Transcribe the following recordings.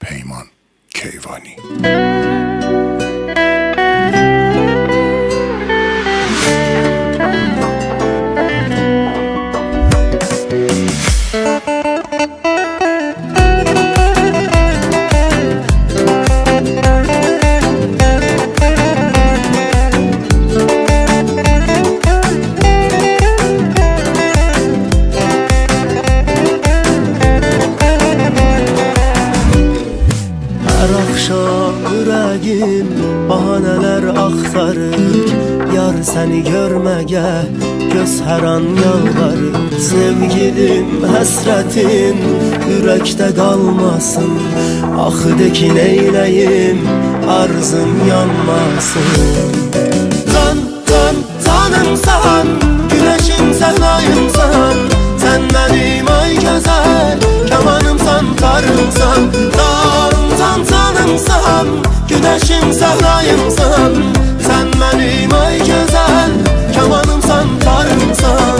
Peyman Keyvani. Yüreğim bahaneler aktarır, yar seni görmeye göz her an yalvarır. Sevgilim hasretin yürekte kalmasın, ah de ki neyleyim arzım yanmasın. Tanımsan, güneşim sen ayımsan, sen benim ay güzel kemanımsan, karımsan. Tanımsan, güneşim sen ayımsan, sen benim ay güzel kemanımsan, karımsan.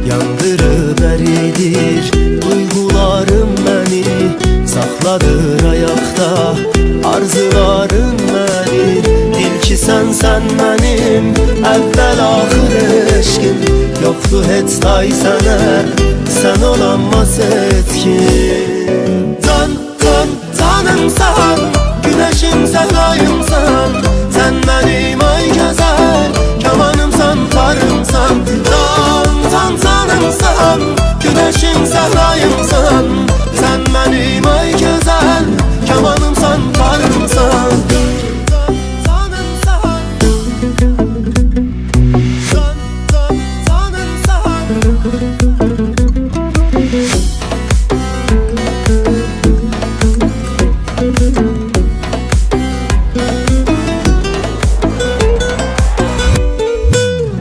Yandırıveridir duygularım beni, saxladır ayakta arzularım beni. Dil ki sen benim evvel ahır eşkim, yoktu heç day sənə, sen olanmaz etkin. Tanımsan, güneşim sen ayımsan, sen benim ay güzel kemanımsan, karımsan. Tanımsan, güneşim sen ayımsan, sen benim ay güzel kemanımsan, karımsan.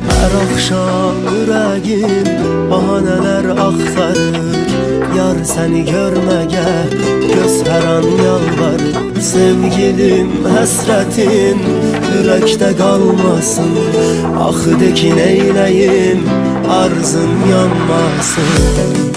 Her akşam yüreğim bahaneler aktarır, yar seni görmeye göz her an yalvarır. Sevgilim hasretin yürekte kalmasın, ah de ki neyleyim arzım yanmasın.